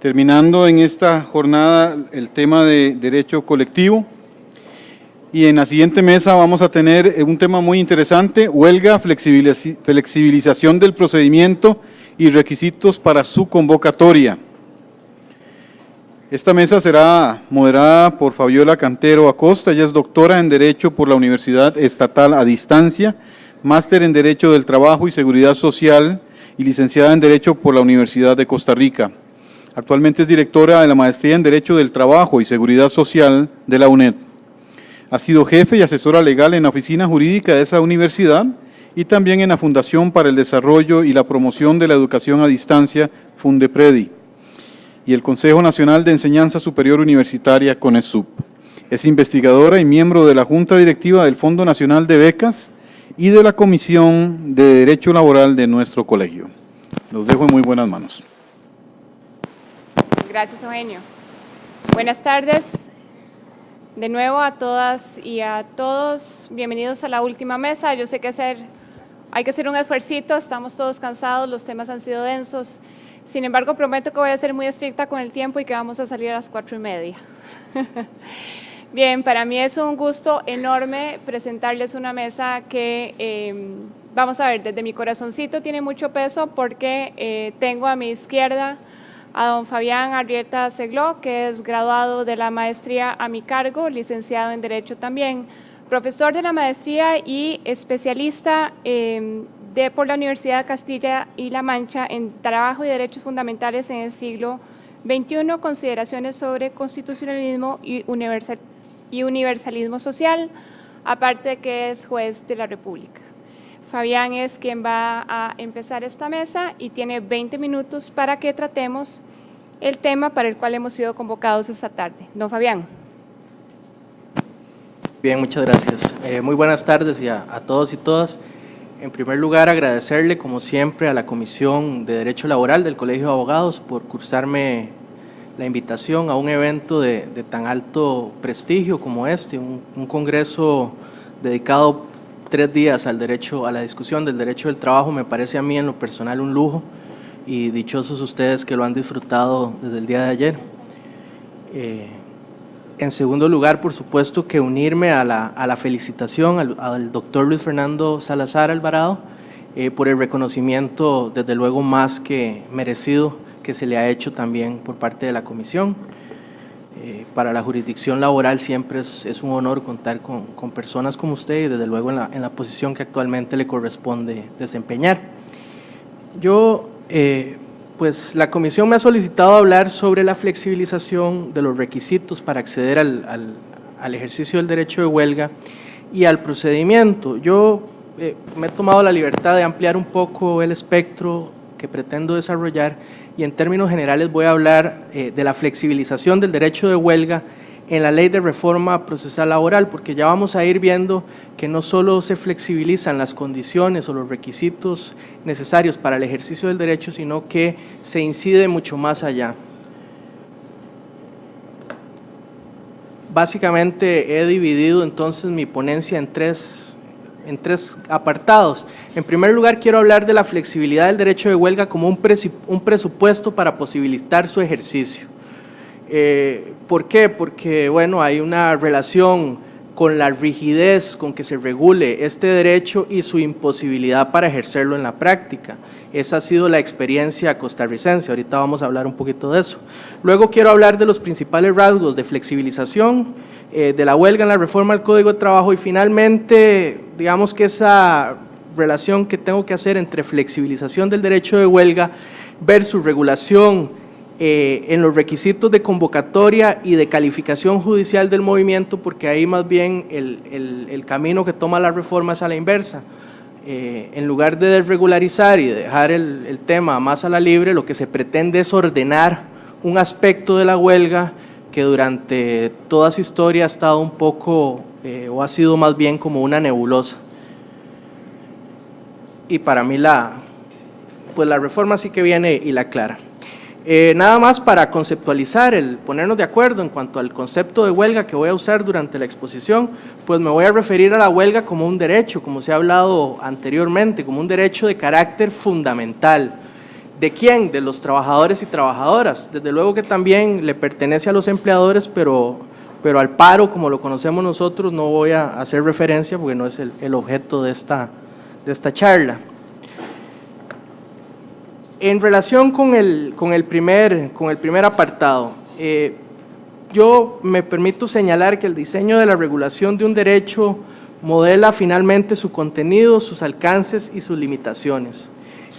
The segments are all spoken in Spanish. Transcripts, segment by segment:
terminando en esta jornada el tema de derecho colectivo. Y en la siguiente mesa vamos a tener un tema muy interesante: huelga, flexibilización del procedimiento y requisitos para su convocatoria. Esta mesa será moderada por Fabiola Cantero Acosta. Ella es doctora en Derecho por la Universidad Estatal a Distancia, máster en Derecho del Trabajo y Seguridad Social y licenciada en Derecho por la Universidad de Costa Rica. Actualmente es directora de la Maestría en Derecho del Trabajo y Seguridad Social de la UNED. Ha sido jefe y asesora legal en la oficina jurídica de esa universidad y también en la Fundación para el Desarrollo y la Promoción de la Educación a Distancia, Fundepredi, y el Consejo Nacional de Enseñanza Superior Universitaria, CONESUB. Es investigadora y miembro de la Junta Directiva del Fondo Nacional de Becas y de la Comisión de Derecho Laboral de nuestro colegio. Los dejo en muy buenas manos. Gracias, Eugenio. Buenas tardes de nuevo a todas y a todos. Bienvenidos a la última mesa. Yo sé que hay que hacer un esfuercito, estamos todos cansados, los temas han sido densos. Sin embargo, prometo que voy a ser muy estricta con el tiempo y que vamos a salir a las 4:30. Bien, para mí es un gusto enorme presentarles una mesa que, vamos a ver, desde mi corazoncito tiene mucho peso porque tengo a mi izquierda a don Fabián Arrieta Segló, que es graduado de la maestría a mi cargo, licenciado en Derecho también, profesor de la maestría y especialista por la Universidad de Castilla y La Mancha en Trabajo y Derechos Fundamentales en el siglo XXI, consideraciones sobre constitucionalismo y universalismo social, aparte de que es juez de la República. Fabián es quien va a empezar esta mesa y tiene 20 minutos para que tratemos el tema para el cual hemos sido convocados esta tarde. Don Fabián. Bien, muchas gracias. Muy buenas tardes a todos y todas. En primer lugar, agradecerle, como siempre, a la Comisión de Derecho Laboral del Colegio de Abogados por cursarme la invitación a un evento de tan alto prestigio como este, un congreso dedicado 3 días al derecho, a la discusión del derecho del trabajo. Me parece a mí en lo personal un lujo y dichosos ustedes que lo han disfrutado desde el día de ayer. En segundo lugar, por supuesto que unirme a la felicitación al doctor Luis Fernando Salazar Alvarado por el reconocimiento, desde luego más que merecido, que se le ha hecho también por parte de la comisión. Para la jurisdicción laboral siempre es un honor contar con personas como usted y desde luego en la posición que actualmente le corresponde desempeñar. Yo, pues la comisión me ha solicitado hablar sobre la flexibilización de los requisitos para acceder al ejercicio del derecho de huelga y al procedimiento. Yo me he tomado la libertad de ampliar un poco el espectro que pretendo desarrollar y en términos generales voy a hablar de la flexibilización del derecho de huelga en la Ley de Reforma Procesal Laboral, porque ya vamos a ir viendo que no solo se flexibilizan las condiciones o los requisitos necesarios para el ejercicio del derecho, sino que se incide mucho más allá. Básicamente he dividido entonces mi ponencia en tres apartados. En primer lugar, quiero hablar de la flexibilidad del derecho de huelga como un presupuesto para posibilitar su ejercicio. ¿Por qué? Porque, bueno, hay una relación con la rigidez con que se regule este derecho y su imposibilidad para ejercerlo en la práctica. Esa ha sido la experiencia costarricense, ahorita vamos a hablar un poquito de eso. Luego quiero hablar de los principales rasgos de flexibilización de la huelga en la reforma al Código de Trabajo y finalmente, digamos que esa relación que tengo que hacer entre flexibilización del derecho de huelga versus regulación en los requisitos de convocatoria y de calificación judicial del movimiento, porque ahí más bien el camino que toma la reforma es a la inversa. En lugar de desregularizar y dejar el tema más a la libre, lo que se pretende es ordenar un aspecto de la huelga que durante toda su historia ha estado un poco, o ha sido más bien como una nebulosa. Y para mí la reforma sí que viene y la aclara. Nada más para conceptualizar, ponernos de acuerdo en cuanto al concepto de huelga que voy a usar durante la exposición, pues me voy a referir a la huelga como un derecho, como se ha hablado anteriormente, como un derecho de carácter fundamental. ¿De quién? De los trabajadores y trabajadoras. Desde luego que también le pertenece a los empleadores, pero al paro, como lo conocemos nosotros, no voy a hacer referencia porque no es el objeto de esta charla. En relación con el primer apartado, yo me permito señalar que el diseño de la regulación de un derecho modela finalmente su contenido, sus alcances y sus limitaciones.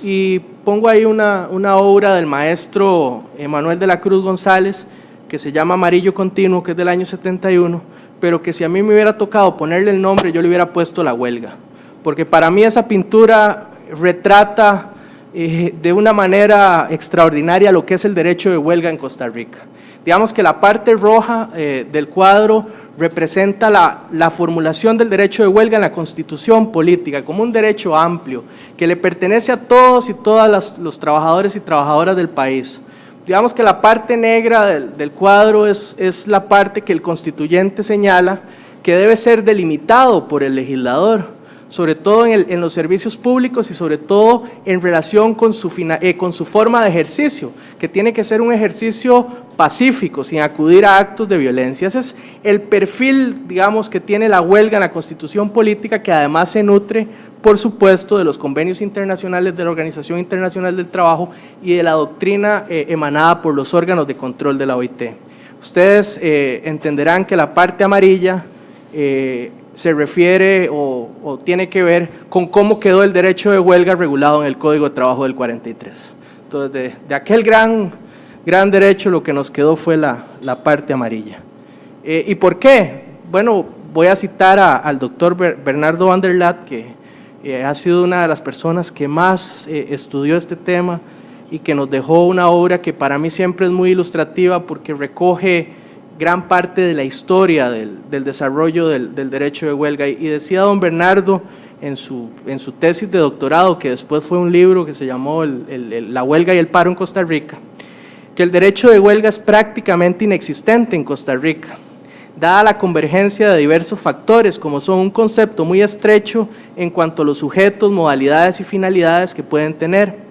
Y pongo ahí una obra del maestro Manuel de la Cruz González, que se llama Amarillo Continuo, que es del año 71, pero que si a mí me hubiera tocado ponerle el nombre, yo le hubiera puesto La Huelga, porque para mí esa pintura retrata de una manera extraordinaria lo que es el derecho de huelga en Costa Rica. Digamos que la parte roja del cuadro representa la formulación del derecho de huelga en la Constitución política, como un derecho amplio, que le pertenece a todos y todas los trabajadores y trabajadoras del país. Digamos que la parte negra del cuadro es la parte que el constituyente señala que debe ser delimitado por el legislador, sobre todo en los servicios públicos y sobre todo en relación con su forma de ejercicio, que tiene que ser un ejercicio pacífico, sin acudir a actos de violencia. Ese es el perfil, digamos, que tiene la huelga en la Constitución política, que además se nutre, por supuesto, de los convenios internacionales de la Organización Internacional del Trabajo y de la doctrina emanada por los órganos de control de la OIT. Ustedes entenderán que la parte amarilla se refiere o tiene que ver con cómo quedó el derecho de huelga regulado en el Código de Trabajo del 43. Entonces, de aquel gran derecho, lo que nos quedó fue la parte amarilla. ¿Y por qué? Bueno, voy a citar al doctor Bernardo van der Laat, que ha sido una de las personas que más estudió este tema y que nos dejó una obra que para mí siempre es muy ilustrativa porque recoge gran parte de la historia del desarrollo del derecho de huelga. Y decía don Bernardo en su tesis de doctorado, que después fue un libro que se llamó La huelga y el paro en Costa Rica, que el derecho de huelga es prácticamente inexistente en Costa Rica, dada la convergencia de diversos factores, como son un concepto muy estrecho en cuanto a los sujetos, modalidades y finalidades que pueden tener,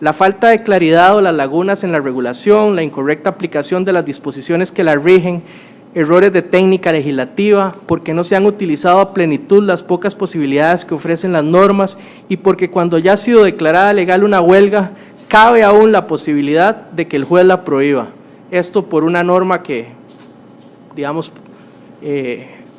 la falta de claridad o las lagunas en la regulación, la incorrecta aplicación de las disposiciones que la rigen, errores de técnica legislativa, porque no se han utilizado a plenitud las pocas posibilidades que ofrecen las normas y porque cuando ya ha sido declarada legal una huelga, cabe aún la posibilidad de que el juez la prohíba. Esto por una norma que, digamos,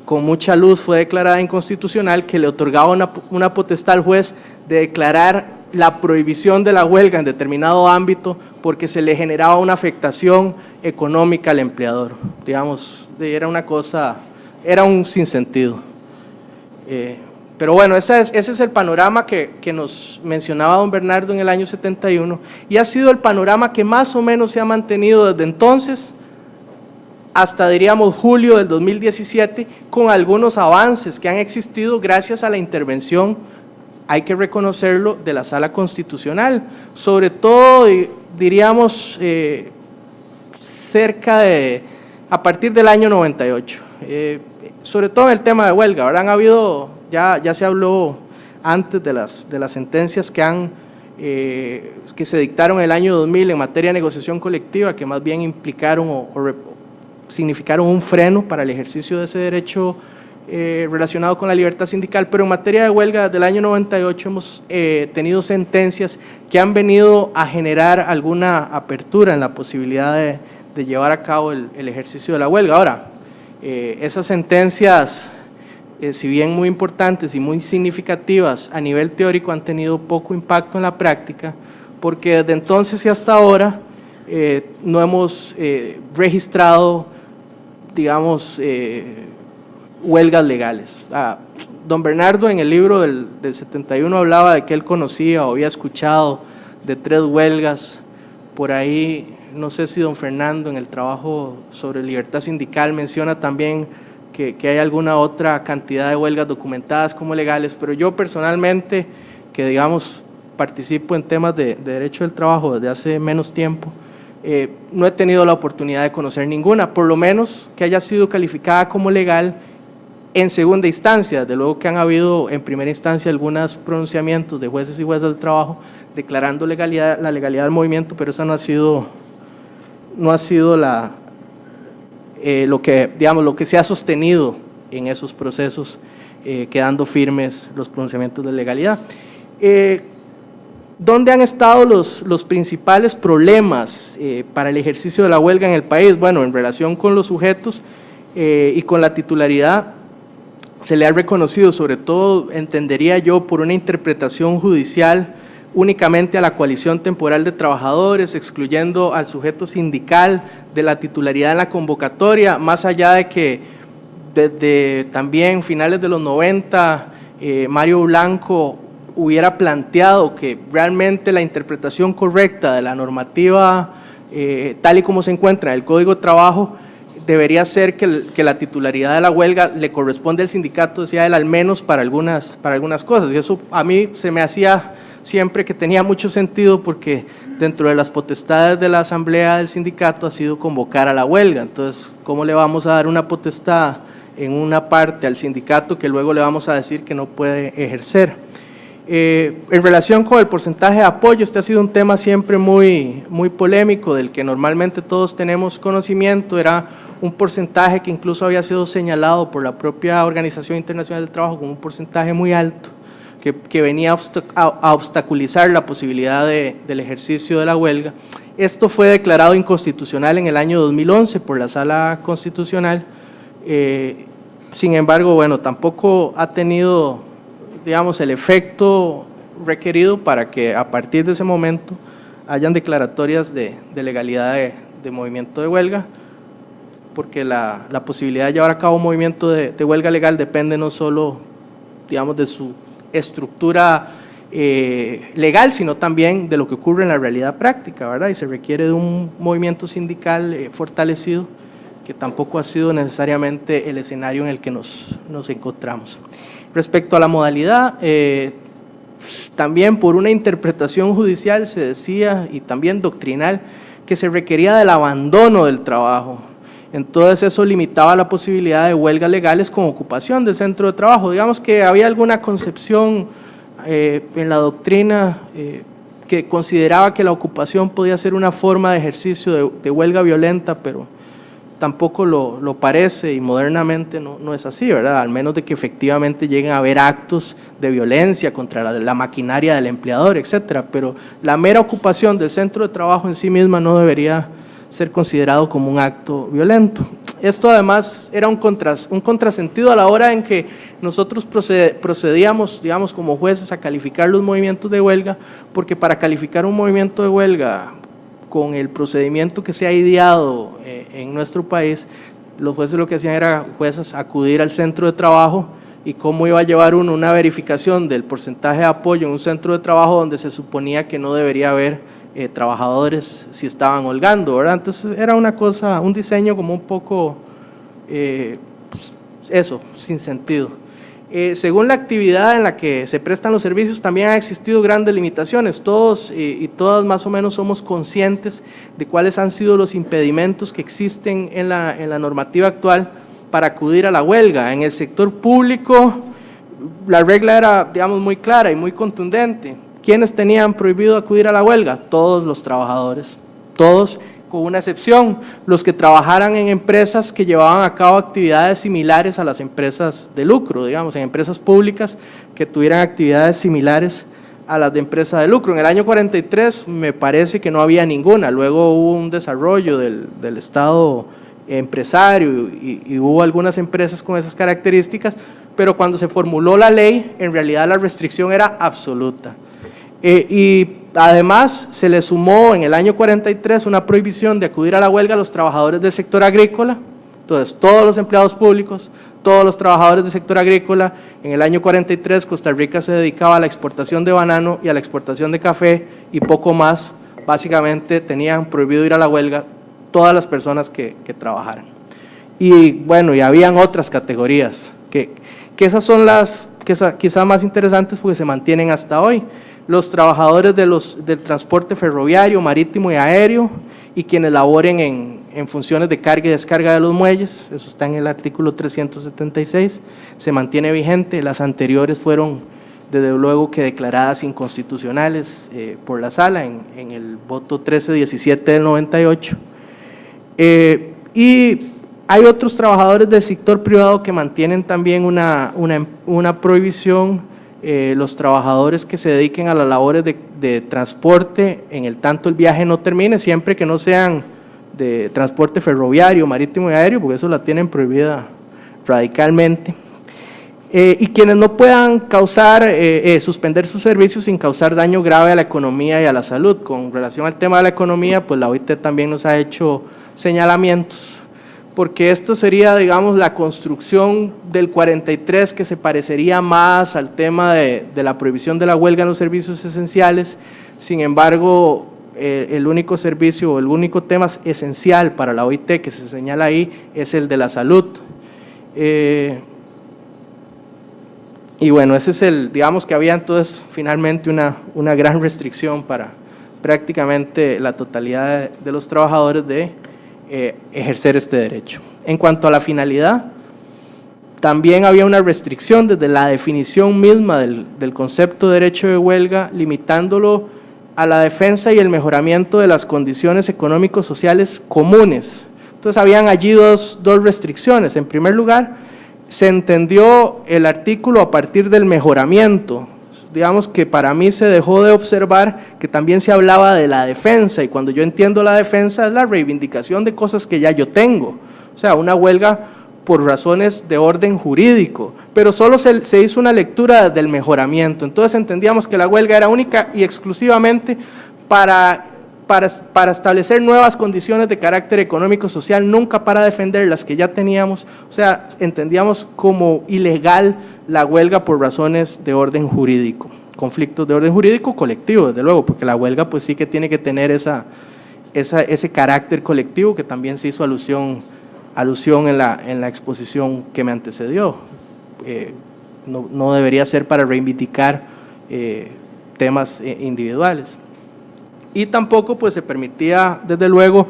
con mucha luz fue declarada inconstitucional, que le otorgaba una potestad al juez de declarar la prohibición de la huelga en determinado ámbito porque se le generaba una afectación económica al empleador. Digamos, era una cosa, era un sinsentido. Pero bueno, ese es el panorama que nos mencionaba don Bernardo en el año 71 y ha sido el panorama que más o menos se ha mantenido desde entonces hasta, diríamos, julio del 2017, con algunos avances que han existido gracias a la intervención, hay que reconocerlo, de la Sala Constitucional, sobre todo, diríamos, a partir del año 98, sobre todo en el tema de huelga. Ahora han habido, ya se habló antes de las sentencias que se dictaron en el año 2000 en materia de negociación colectiva, que más bien implicaron significaron un freno para el ejercicio de ese derecho relacionado con la libertad sindical, pero en materia de huelga del año 98 hemos tenido sentencias que han venido a generar alguna apertura en la posibilidad de llevar a cabo el ejercicio de la huelga. Ahora, esas sentencias, si bien muy importantes y muy significativas a nivel teórico, han tenido poco impacto en la práctica, porque desde entonces y hasta ahora no hemos registrado, digamos, huelgas legales. Don Bernardo en el libro del 71 hablaba de que él conocía o había escuchado de 3 huelgas. Por ahí, no sé si don Fernando en el trabajo sobre libertad sindical menciona también que hay alguna otra cantidad de huelgas documentadas como legales, pero yo personalmente, que digamos participo en temas de derecho del trabajo desde hace menos tiempo, no he tenido la oportunidad de conocer ninguna, por lo menos que haya sido calificada como legal en segunda instancia. De luego que han habido en primera instancia algunos pronunciamientos de jueces y juezas de trabajo declarando la legalidad del movimiento, pero eso no ha sido lo que se ha sostenido en esos procesos, quedando firmes los pronunciamientos de legalidad. ¿Dónde han estado los principales problemas para el ejercicio de la huelga en el país? Bueno, en relación con los sujetos y con la titularidad, se le ha reconocido, sobre todo, entendería yo, por una interpretación judicial únicamente a la coalición temporal de trabajadores, excluyendo al sujeto sindical de la titularidad en la convocatoria, más allá de que desde también finales de los 90, Mario Blanco hubiera planteado que realmente la interpretación correcta de la normativa tal y como se encuentra en el Código de Trabajo debería ser que la titularidad de la huelga le corresponde al sindicato, decía él, al menos para algunas cosas, y eso a mí se me hacía siempre que tenía mucho sentido, porque dentro de las potestades de la asamblea del sindicato ha sido convocar a la huelga. Entonces, ¿cómo le vamos a dar una potestad en una parte al sindicato que luego le vamos a decir que no puede ejercer? En relación con el porcentaje de apoyo, este ha sido un tema siempre muy polémico, del que normalmente todos tenemos conocimiento. Era un porcentaje que incluso había sido señalado por la propia Organización Internacional del Trabajo como un porcentaje muy alto, que venía a obstaculizar la posibilidad del ejercicio de la huelga. Esto fue declarado inconstitucional en el año 2011 por la Sala Constitucional. Sin embargo, bueno, tampoco ha tenido, digamos, el efecto requerido para que a partir de ese momento hayan declaratorias de legalidad de movimiento de huelga, porque la posibilidad de llevar a cabo un movimiento de huelga legal depende no solo, digamos, de su estructura legal, sino también de lo que ocurre en la realidad práctica, ¿verdad? Y se requiere de un movimiento sindical fortalecido, que tampoco ha sido necesariamente el escenario en el que nos encontramos. Respecto a la modalidad, también por una interpretación judicial se decía, y también doctrinal, que se requería del abandono del trabajo. Entonces eso limitaba la posibilidad de huelgas legales con ocupación del centro de trabajo. Digamos que había alguna concepción en la doctrina que consideraba que la ocupación podía ser una forma de ejercicio de huelga violenta, pero tampoco lo parece, y modernamente no es así, ¿verdad? Al menos de que efectivamente lleguen a haber actos de violencia contra la maquinaria del empleador, etcétera. Pero la mera ocupación del centro de trabajo en sí misma no debería ser considerado como un acto violento. Esto además era un contrasentido a la hora en que nosotros procedíamos, digamos, como jueces a calificar los movimientos de huelga, porque para calificar un movimiento de huelga con el procedimiento que se ha ideado en nuestro país, los jueces lo que hacían era acudir al centro de trabajo, y cómo iba a llevar uno una verificación del porcentaje de apoyo en un centro de trabajo donde se suponía que no debería haber trabajadores si estaban holgando, ¿verdad? Entonces era una cosa, un diseño como un poco, sin sentido. Según la actividad en la que se prestan los servicios, también han existido grandes limitaciones. Todos y todas más o menos somos conscientes de cuáles han sido los impedimentos que existen en la normativa actual para acudir a la huelga. En el sector público, la regla era, digamos, muy clara y muy contundente. ¿Quiénes tenían prohibido acudir a la huelga? Todos los trabajadores, todos, con una excepción, los que trabajaran en empresas que llevaban a cabo actividades similares a las empresas de lucro, digamos, en empresas públicas que tuvieran actividades similares a las de empresas de lucro. En el año 43 me parece que no había ninguna, luego hubo un desarrollo del Estado empresario y hubo algunas empresas con esas características, pero cuando se formuló la ley, en realidad la restricción era absoluta. Y además se le sumó en el año 43 una prohibición de acudir a la huelga a los trabajadores del sector agrícola. Entonces, todos los empleados públicos, todos los trabajadores del sector agrícola. En el año 43 Costa Rica se dedicaba a la exportación de banano y a la exportación de café y poco más. Básicamente tenían prohibido ir a la huelga todas las personas que trabajaran. Y bueno, y habían otras categorías que esas son las quizá más interesantes porque se mantienen hasta hoy. Los trabajadores del transporte ferroviario, marítimo y aéreo, y quienes laboren en funciones de carga y descarga de los muelles, eso está en el artículo 376, se mantiene vigente. Las anteriores fueron desde luego que declaradas inconstitucionales por la Sala en el voto 1317 del 98. Y hay otros trabajadores del sector privado que mantienen también una prohibición. Los trabajadores que se dediquen a las labores de transporte, en el tanto el viaje no termine, siempre que no sean de transporte ferroviario, marítimo y aéreo, porque eso la tienen prohibida radicalmente. Y quienes no puedan suspender sus servicios sin causar daño grave a la economía y a la salud. Con relación al tema de la economía, pues la OIT también nos ha hecho señalamientos, porque esto sería, digamos, la construcción del 43 que se parecería más al tema de la prohibición de la huelga en los servicios esenciales. Sin embargo, el único servicio o el único tema esencial para la OIT que se señala ahí es el de la salud. Y bueno, ese es digamos que había entonces finalmente una gran restricción para prácticamente la totalidad de los trabajadores de ejercer este derecho. En cuanto a la finalidad, también había una restricción desde la definición misma del concepto de derecho de huelga, limitándolo a la defensa y el mejoramiento de las condiciones económicos sociales comunes. Entonces habían allí dos restricciones. En primer lugar, se entendió el artículo a partir del mejoramiento. Digamos que para mí se dejó de observar que también se hablaba de la defensa, y cuando yo entiendo la defensa es la reivindicación de cosas que ya yo tengo, o sea, una huelga por razones de orden jurídico, pero solo se hizo una lectura del mejoramiento. Entonces entendíamos que la huelga era única y exclusivamente para establecer nuevas condiciones de carácter económico social, nunca para defender las que ya teníamos. O sea, entendíamos como ilegal la huelga por razones de orden jurídico, conflictos de orden jurídico colectivo, desde luego, porque la huelga pues sí que tiene que tener ese carácter colectivo, que también se hizo alusión en la exposición que me antecedió. No debería ser para reivindicar temas individuales. Y tampoco pues se permitía, desde luego,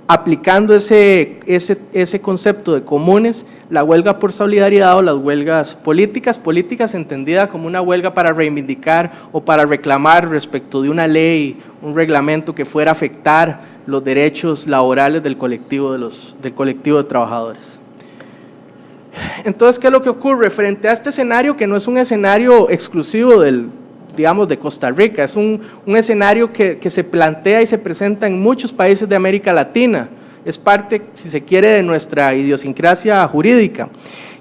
aplicando ese concepto de comunes, la huelga por solidaridad o las huelgas políticas entendida como una huelga para reivindicar o para reclamar respecto de una ley, un reglamento que fuera a afectar los derechos laborales del colectivo de trabajadores. Entonces, ¿qué es lo que ocurre? Frente a este escenario, que no es un escenario exclusivo de Costa Rica, es un escenario que se plantea y se presenta en muchos países de América Latina, es parte, si se quiere, de nuestra idiosincrasia jurídica,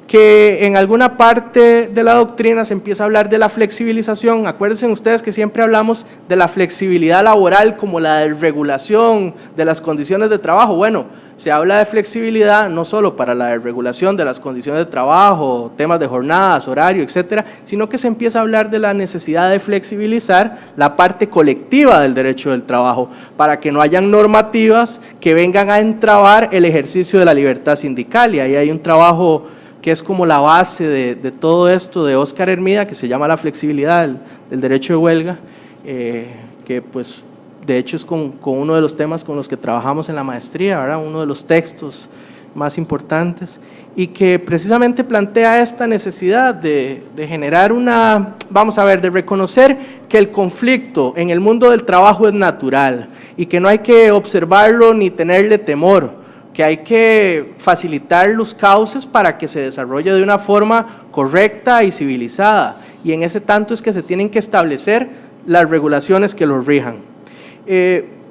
que en alguna parte de la doctrina se empieza a hablar de la flexibilización. Acuérdense ustedes que siempre hablamos de la flexibilidad laboral como la desregulación de las condiciones de trabajo. Bueno, se habla de flexibilidad no solo para la desregulación de las condiciones de trabajo, temas de jornadas, horario, etcétera, sino que se empieza a hablar de la necesidad de flexibilizar la parte colectiva del derecho del trabajo, para que no hayan normativas que vengan a entrabar el ejercicio de la libertad sindical. Y ahí hay un trabajo que es como la base de todo esto de Óscar Hermida, que se llama La flexibilidad del derecho de huelga, que pues de hecho es con uno de los temas con los que trabajamos en la maestría, ¿verdad? Uno de los textos más importantes, y que precisamente plantea esta necesidad de generar de reconocer que el conflicto en el mundo del trabajo es natural y que no hay que observarlo ni tenerle temor, que hay que facilitar los cauces para que se desarrolle de una forma correcta y civilizada, y en ese tanto es que se tienen que establecer las regulaciones que los rijan.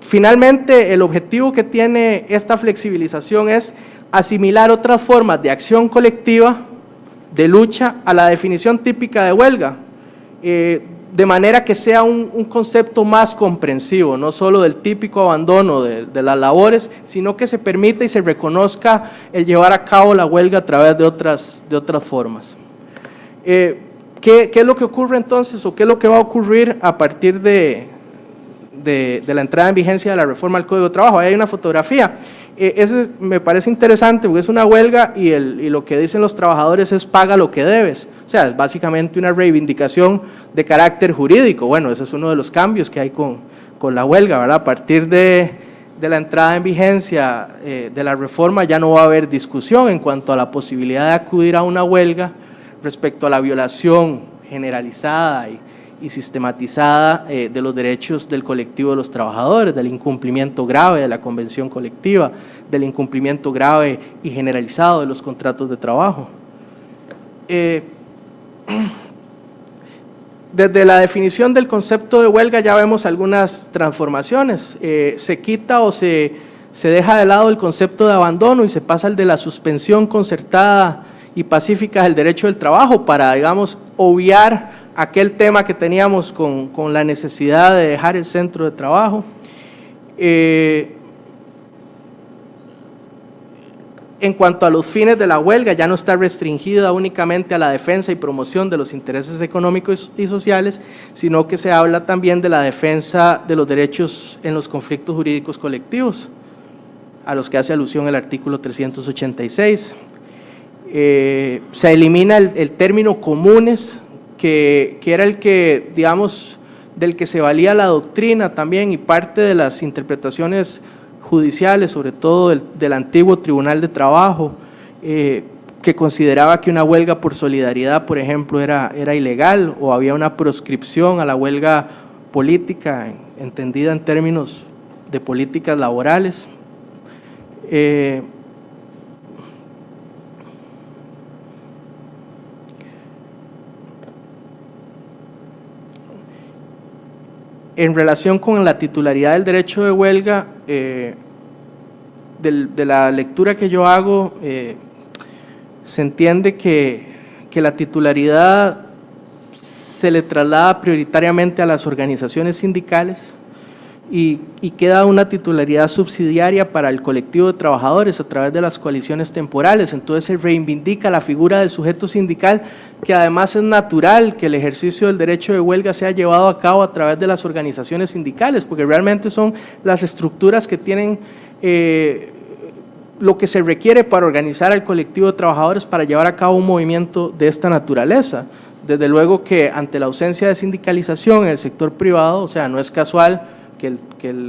Finalmente, el objetivo que tiene esta flexibilización es asimilar otras formas de acción colectiva, de lucha, a la definición típica de huelga, de manera que sea un concepto más comprensivo, no solo del típico abandono de las labores, sino que se permita y se reconozca el llevar a cabo la huelga a través de otras formas. ¿Qué es lo que ocurre entonces, o qué es lo que va a ocurrir a partir de la entrada en vigencia de la reforma al Código de Trabajo? Ahí hay una fotografía. Ese me parece interesante porque es una huelga y lo que dicen los trabajadores es paga lo que debes. O sea, es básicamente una reivindicación de carácter jurídico. Bueno, ese es uno de los cambios que hay con la huelga, ¿verdad? A partir de de la entrada en vigencia de la reforma ya no va a haber discusión en cuanto a la posibilidad de acudir a una huelga respecto a la violación generalizada y sistematizada de los derechos del colectivo de los trabajadores, del incumplimiento grave de la convención colectiva, del incumplimiento grave y generalizado de los contratos de trabajo. Desde la definición del concepto de huelga ya vemos algunas transformaciones. Se quita o se deja de lado el concepto de abandono y se pasa al de la suspensión concertada y pacífica del derecho del trabajo para, digamos, obviar aquel tema que teníamos con la necesidad de dejar el centro de trabajo. En cuanto a los fines de la huelga, ya no está restringida únicamente a la defensa y promoción de los intereses económicos y sociales, sino que se habla también de la defensa de los derechos en los conflictos jurídicos colectivos, a los que hace alusión el artículo 386. Se elimina el término comunes, que era el que, digamos, del que se valía la doctrina también y parte de las interpretaciones judiciales, sobre todo del antiguo Tribunal de Trabajo, que consideraba que una huelga por solidaridad, por ejemplo, era ilegal, o había una proscripción a la huelga política, entendida en términos de políticas laborales. En relación con la titularidad del derecho de huelga, de la lectura que yo hago, se entiende que la titularidad se le traslada prioritariamente a las organizaciones sindicales y queda una titularidad subsidiaria para el colectivo de trabajadores a través de las coaliciones temporales. Entonces se reivindica la figura del sujeto sindical, que además es natural que el ejercicio del derecho de huelga sea llevado a cabo a través de las organizaciones sindicales, porque realmente son las estructuras que tienen lo que se requiere para organizar al colectivo de trabajadores para llevar a cabo un movimiento de esta naturaleza. Desde luego que ante la ausencia de sindicalización en el sector privado, o sea, no es casual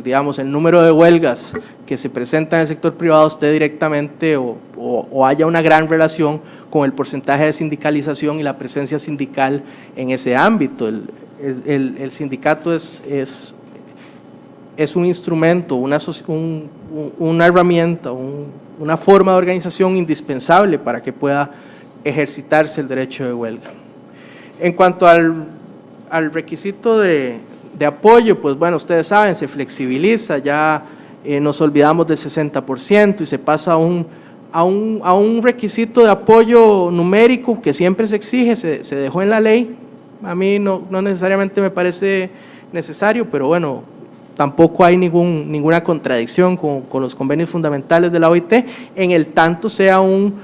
digamos, el número de huelgas que se presentan en el sector privado esté directamente o haya una gran relación con el porcentaje de sindicalización y la presencia sindical en ese ámbito. El sindicato es un instrumento, una herramienta, una forma de organización indispensable para que pueda ejercitarse el derecho de huelga. En cuanto al requisito de apoyo, pues bueno, ustedes saben, se flexibiliza, ya nos olvidamos del 60% y se pasa a un requisito de apoyo numérico que siempre se exige, se dejó en la ley. A mí no necesariamente me parece necesario, pero bueno, tampoco hay ninguna contradicción con los convenios fundamentales de la OIT, en el tanto sea un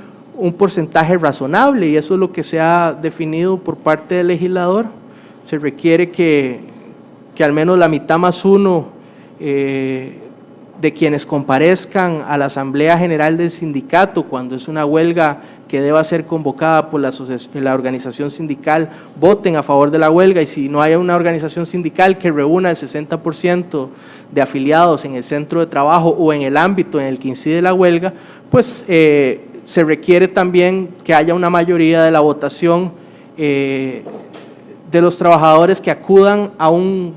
porcentaje razonable, y eso es lo que se ha definido por parte del legislador. Se requiere que al menos la mitad más uno de quienes comparezcan a la Asamblea General del Sindicato, cuando es una huelga que deba ser convocada por la organización sindical, voten a favor de la huelga, y si no hay una organización sindical que reúna el 60% de afiliados en el centro de trabajo o en el ámbito en el que incide la huelga, pues se requiere también que haya una mayoría de la votación de los trabajadores que acudan a un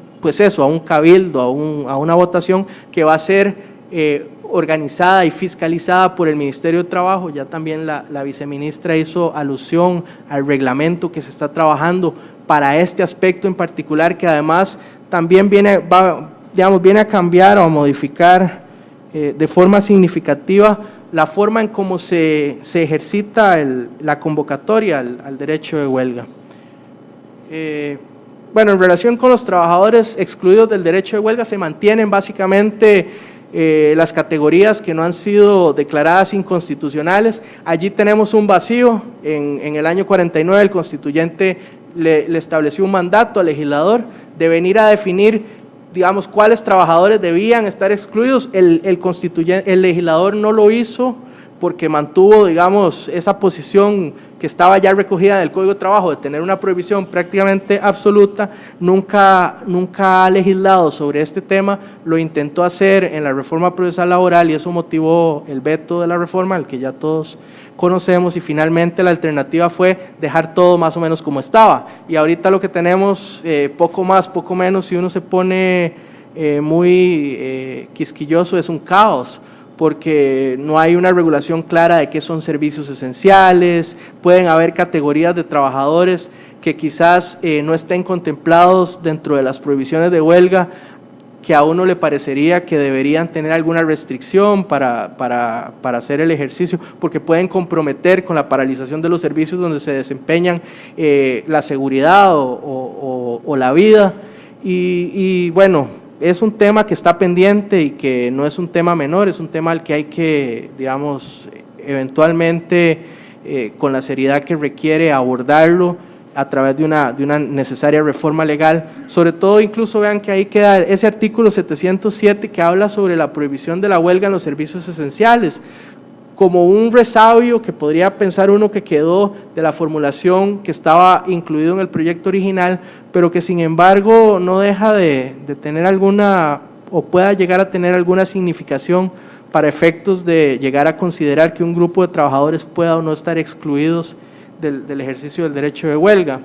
cabildo, a una votación que va a ser organizada y fiscalizada por el Ministerio de Trabajo. Ya también la viceministra hizo alusión al reglamento que se está trabajando para este aspecto en particular, que además también viene a cambiar o a modificar de forma significativa la forma en cómo se ejercita la convocatoria al derecho de huelga. Bueno, en relación con los trabajadores excluidos del derecho de huelga, se mantienen básicamente las categorías que no han sido declaradas inconstitucionales. Allí tenemos un vacío. En el año 49 el constituyente le estableció un mandato al legislador de venir a definir, digamos, cuáles trabajadores debían estar excluidos. El legislador no lo hizo porque mantuvo, digamos, esa posición que estaba ya recogida en el Código de Trabajo de tener una prohibición prácticamente absoluta, nunca ha legislado sobre este tema, lo intentó hacer en la reforma procesal laboral y eso motivó el veto de la reforma, el que ya todos conocemos, y finalmente la alternativa fue dejar todo más o menos como estaba. Y ahorita lo que tenemos, poco más, poco menos, si uno se pone muy quisquilloso, es un caos, porque no hay una regulación clara de qué son servicios esenciales, pueden haber categorías de trabajadores que quizás no estén contemplados dentro de las prohibiciones de huelga, que a uno le parecería que deberían tener alguna restricción para hacer el ejercicio, porque pueden comprometer con la paralización de los servicios donde se desempeñan la seguridad o la vida, y bueno, es un tema que está pendiente y que no es un tema menor, es un tema al que hay que, digamos, eventualmente, con la seriedad que requiere abordarlo a través de una necesaria reforma legal. Sobre todo, incluso vean que ahí queda ese artículo 707 que habla sobre la prohibición de la huelga en los servicios esenciales, como un resabio que podría pensar uno que quedó de la formulación que estaba incluido en el proyecto original, pero que sin embargo no deja de tener alguna, o pueda llegar a tener alguna significación para efectos de llegar a considerar que un grupo de trabajadores pueda o no estar excluidos del ejercicio del derecho de huelga.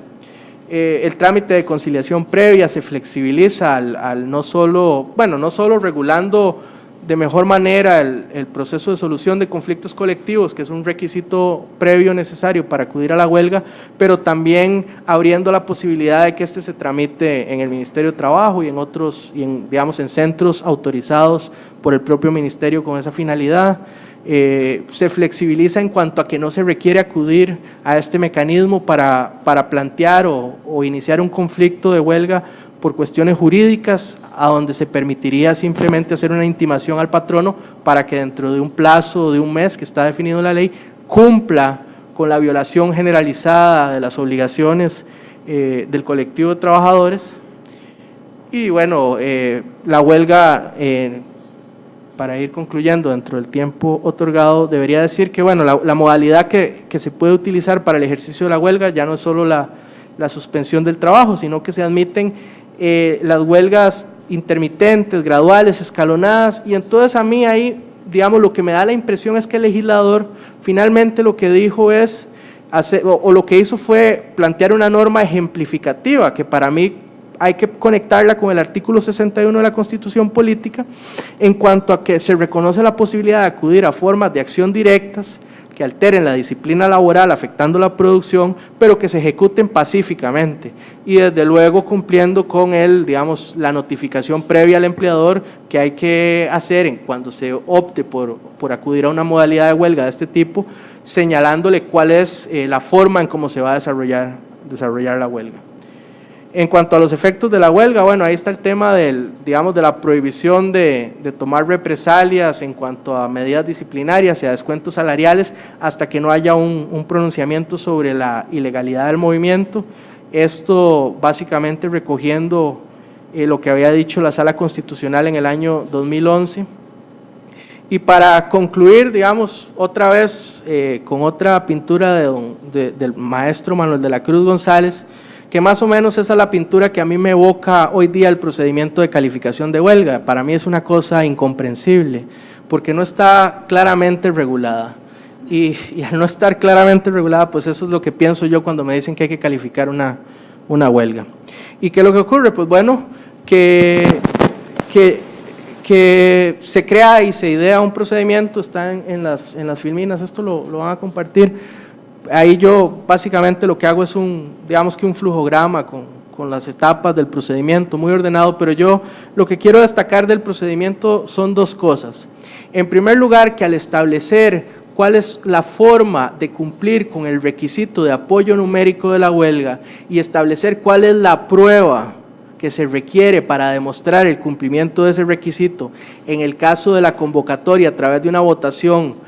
El trámite de conciliación previa se flexibiliza al no solo regulando de mejor manera el proceso de solución de conflictos colectivos, que es un requisito previo necesario para acudir a la huelga, pero también abriendo la posibilidad de que este se tramite en el Ministerio de Trabajo y en otros, digamos, en centros autorizados por el propio Ministerio con esa finalidad. Se flexibiliza en cuanto a que no se requiere acudir a este mecanismo para plantear o iniciar un conflicto de huelga por cuestiones jurídicas, a donde se permitiría simplemente hacer una intimación al patrono para que dentro de un plazo de un mes que está definido en la ley cumpla con la violación generalizada de las obligaciones del colectivo de trabajadores. Y bueno, la huelga, para ir concluyendo dentro del tiempo otorgado, debería decir que bueno, la modalidad que se puede utilizar para el ejercicio de la huelga ya no es solo la suspensión del trabajo, sino que se admiten las huelgas intermitentes, graduales, escalonadas, y entonces a mí ahí, digamos, lo que me da la impresión es que el legislador finalmente lo que dijo es, lo que hizo fue plantear una norma ejemplificativa, que para mí hay que conectarla con el artículo 61 de la Constitución Política, en cuanto a que se reconoce la posibilidad de acudir a formas de acción directas que alteren la disciplina laboral afectando la producción, pero que se ejecuten pacíficamente y desde luego cumpliendo con digamos, la notificación previa al empleador que hay que hacer cuando se opte por acudir a una modalidad de huelga de este tipo, señalándole cuál es la forma en cómo se va a desarrollar la huelga. En cuanto a los efectos de la huelga, bueno, ahí está el tema digamos, de la prohibición de tomar represalias en cuanto a medidas disciplinarias y a descuentos salariales hasta que no haya un pronunciamiento sobre la ilegalidad del movimiento. Esto básicamente recogiendo lo que había dicho la Sala Constitucional en el año 2011. Y para concluir, digamos, otra vez con otra pintura del maestro Manuel de la Cruz González, que más o menos esa es la pintura que a mí me evoca hoy día el procedimiento de calificación de huelga. Para mí es una cosa incomprensible, porque no está claramente regulada. Y al no estar claramente regulada, pues eso es lo que pienso yo cuando me dicen que hay que calificar una huelga. ¿Y qué es lo que ocurre? Pues bueno, que se crea y se idea un procedimiento, está en las filminas, esto lo van a compartir. Ahí yo básicamente lo que hago es digamos que un flujograma con las etapas del procedimiento, muy ordenado, pero yo lo que quiero destacar del procedimiento son dos cosas. En primer lugar, que al establecer cuál es la forma de cumplir con el requisito de apoyo numérico de la huelga y establecer cuál es la prueba que se requiere para demostrar el cumplimiento de ese requisito, en el caso de la convocatoria a través de una votación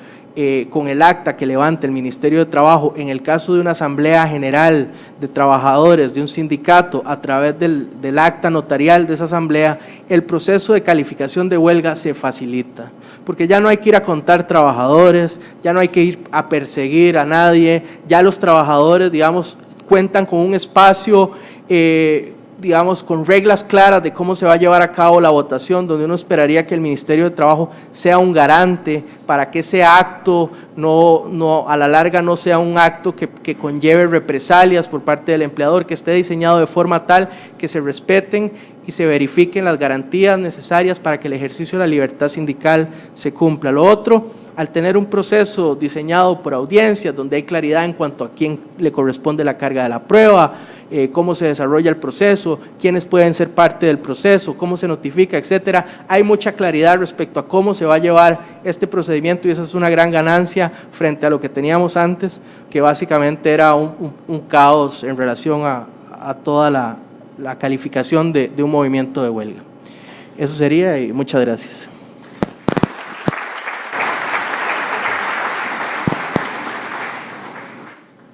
con el acta que levanta el Ministerio de Trabajo, en el caso de una asamblea general de trabajadores de un sindicato, a través del acta notarial de esa asamblea, el proceso de calificación de huelga se facilita, porque ya no hay que ir a contar trabajadores, ya no hay que ir a perseguir a nadie, ya los trabajadores, digamos, cuentan con un espacio, digamos, con reglas claras de cómo se va a llevar a cabo la votación, donde uno esperaría que el Ministerio de Trabajo sea un garante para que ese acto a la larga no sea un acto que conlleve represalias por parte del empleador, que esté diseñado de forma tal que se respeten y se verifiquen las garantías necesarias para que el ejercicio de la libertad sindical se cumpla. Lo otro, al tener un proceso diseñado por audiencias, donde hay claridad en cuanto a quién le corresponde la carga de la prueba, cómo se desarrolla el proceso, quiénes pueden ser parte del proceso, cómo se notifica, etcétera. Hay mucha claridad respecto a cómo se va a llevar este procedimiento y esa es una gran ganancia frente a lo que teníamos antes, que básicamente era un caos en relación a toda la calificación de un movimiento de huelga. Eso sería y muchas gracias.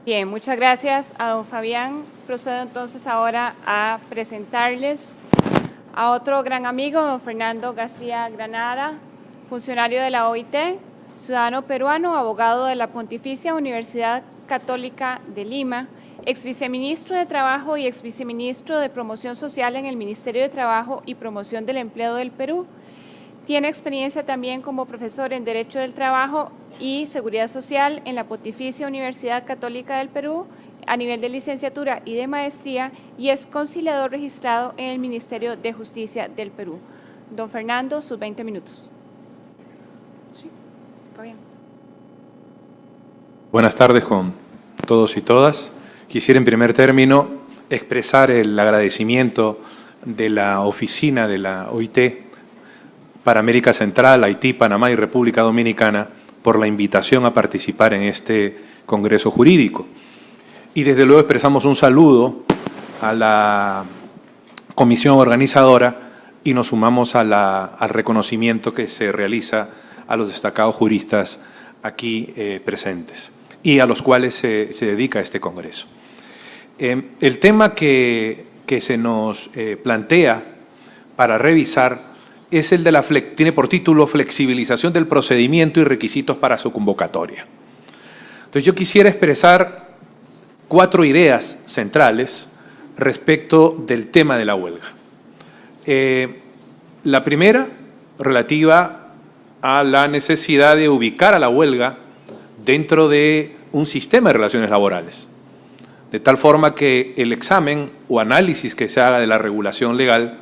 Bien, muchas gracias a don Fabián. Procedo entonces ahora a presentarles a otro gran amigo, don Fernando García Granada, funcionario de la OIT, ciudadano peruano, abogado de la Pontificia Universidad Católica de Lima, ex viceministro de Trabajo y ex viceministro de Promoción Social en el Ministerio de Trabajo y Promoción del Empleo del Perú. Tiene experiencia también como profesor en Derecho del Trabajo y Seguridad Social en la Pontificia Universidad Católica del Perú a nivel de licenciatura y de maestría y es conciliador registrado en el Ministerio de Justicia del Perú. Don Fernando, sus 20 minutos. Sí, está bien. Buenas tardes con todos y todas. Quisiera en primer término expresar el agradecimiento de la oficina de la OIT para América Central, Haití, Panamá y República Dominicana por la invitación a participar en este Congreso Jurídico. Y desde luego expresamos un saludo a la comisión organizadora y nos sumamos al reconocimiento que se realiza a los destacados juristas aquí presentes y a los cuales se dedica este Congreso. El tema que se nos plantea para revisar es el de tiene por título Flexibilización del procedimiento y requisitos para su convocatoria. Entonces yo quisiera expresar 4 ideas centrales respecto del tema de la huelga. La primera, relativa a la necesidad de ubicar a la huelga dentro de un sistema de relaciones laborales, de tal forma que el examen o análisis que se haga de la regulación legal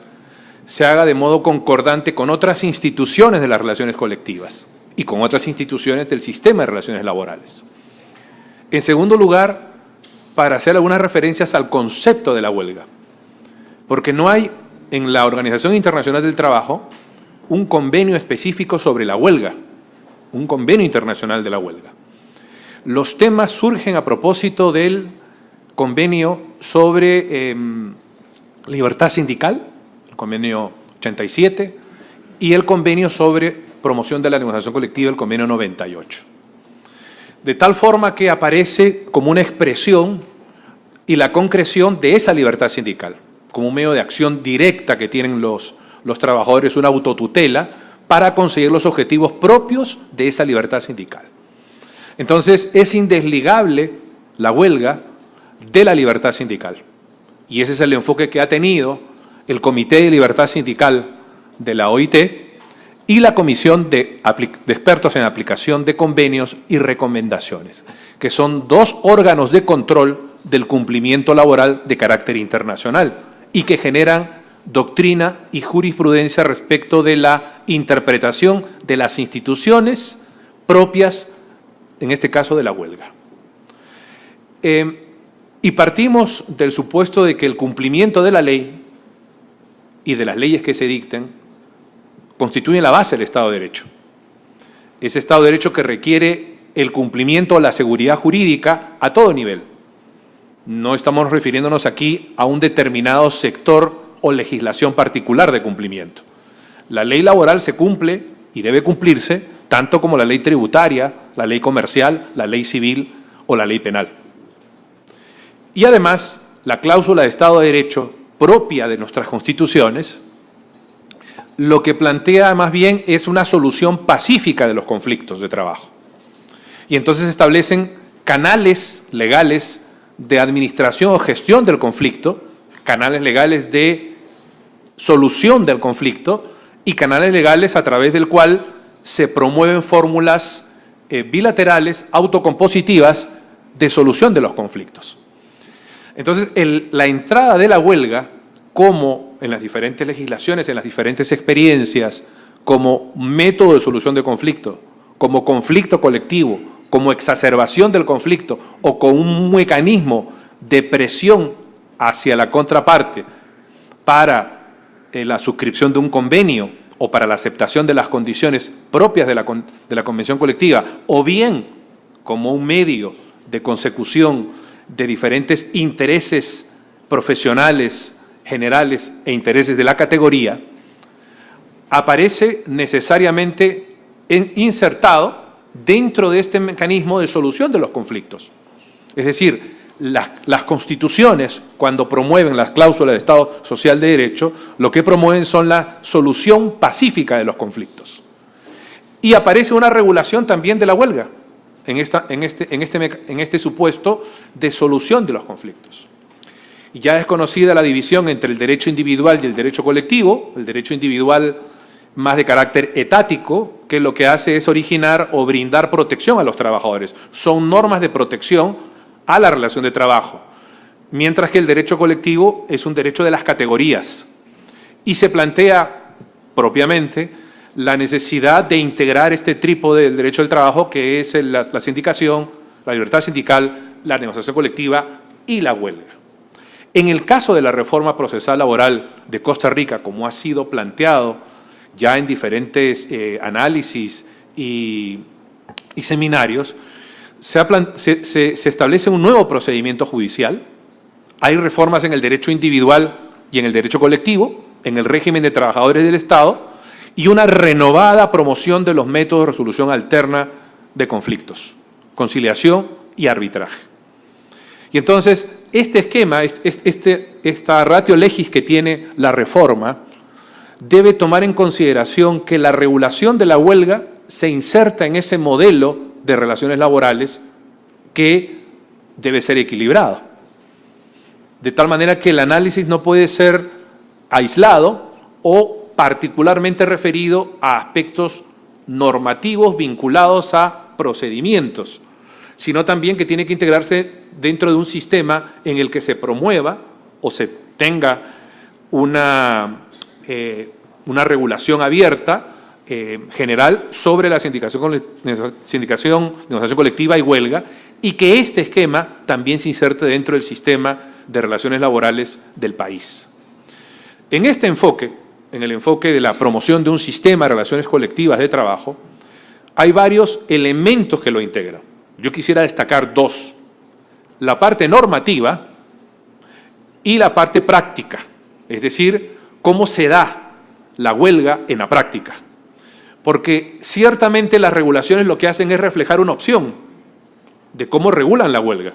se haga de modo concordante con otras instituciones de las relaciones colectivas y con otras instituciones del sistema de relaciones laborales. En segundo lugar, para hacer algunas referencias al concepto de la huelga, porque no hay en la Organización Internacional del Trabajo un convenio específico sobre la huelga, un convenio internacional de la huelga. Los temas surgen a propósito del convenio sobre libertad sindical, el convenio 87, y el convenio sobre promoción de la negociación colectiva, el convenio 98. De tal forma que aparece como una expresión y la concreción de esa libertad sindical, como un medio de acción directa que tienen los trabajadores, una autotutela para conseguir los objetivos propios de esa libertad sindical. Entonces, es indesligable la huelga de la libertad sindical. Y ese es el enfoque que ha tenido el Comité de Libertad Sindical de la OIT y la Comisión de Expertos en Aplicación de Convenios y Recomendaciones, que son 2 órganos de control del cumplimiento laboral de carácter internacional y que generan doctrina y jurisprudencia respecto de la interpretación de las instituciones propias, en este caso de la huelga. Y partimos del supuesto de que el cumplimiento de la ley y de las leyes que se dicten constituyen la base del Estado de Derecho. Ese Estado de Derecho que requiere el cumplimiento de la seguridad jurídica a todo nivel. No estamos refiriéndonos aquí a un determinado sector o legislación particular de cumplimiento. La ley laboral se cumple y debe cumplirse tanto como la ley tributaria, la ley comercial, la ley civil o la ley penal. Y además, la cláusula de Estado de Derecho propia de nuestras constituciones, lo que plantea más bien es una solución pacífica de los conflictos de trabajo. Y entonces establecen canales legales de administración o gestión del conflicto, canales legales de solución del conflicto y canales legales a través del cual se promueven fórmulas bilaterales, autocompositivas de solución de los conflictos. Entonces, la entrada de la huelga, como en las diferentes legislaciones, en las diferentes experiencias, como método de solución de conflicto, como conflicto colectivo, como exacerbación del conflicto o con un mecanismo de presión hacia la contraparte para la suscripción de un convenio o para la aceptación de las condiciones propias de la convención colectiva, o bien como un medio de consecución de diferentes intereses profesionales, generales e intereses de la categoría, aparece necesariamente insertado dentro de este mecanismo de solución de los conflictos. Es decir, las constituciones, cuando promueven las cláusulas de Estado Social de Derecho, lo que promueven son la solución pacífica de los conflictos. Y aparece una regulación también de la huelga en este supuesto de solución de los conflictos. Y ya es conocida la división entre el derecho individual y el derecho colectivo, el derecho individual más de carácter etático, que lo que hace es originar o brindar protección a los trabajadores. Son normas de protección a la relación de trabajo, mientras que el derecho colectivo es un derecho de las categorías y se plantea propiamente la necesidad de integrar este trípode del derecho del trabajo, que es la sindicación, la libertad sindical, la negociación colectiva y la huelga. En el caso de la reforma procesal laboral de Costa Rica, como ha sido planteado ya en diferentes análisis y seminarios, se establece un nuevo procedimiento judicial. Hay reformas en el derecho individual y en el derecho colectivo, en el régimen de trabajadores del Estado, y una renovada promoción de los métodos de resolución alterna de conflictos, conciliación y arbitraje. Y entonces, este esquema, esta ratio legis que tiene la reforma, debe tomar en consideración que la regulación de la huelga se inserta en ese modelo de relaciones laborales que debe ser equilibrado. De tal manera que el análisis no puede ser aislado o particularmente referido a aspectos normativos vinculados a procedimientos, sino también que tiene que integrarse dentro de un sistema en el que se promueva o se tenga una regulación abierta, general, sobre la sindicación, negociación colectiva y huelga, y que este esquema también se inserte dentro del sistema de relaciones laborales del país. En este enfoque, en el enfoque de la promoción de un sistema de relaciones colectivas de trabajo, hay varios elementos que lo integran. Yo quisiera destacar dos: la parte normativa y la parte práctica, es decir, cómo se da la huelga en la práctica. Porque ciertamente las regulaciones lo que hacen es reflejar una opción de cómo regulan la huelga.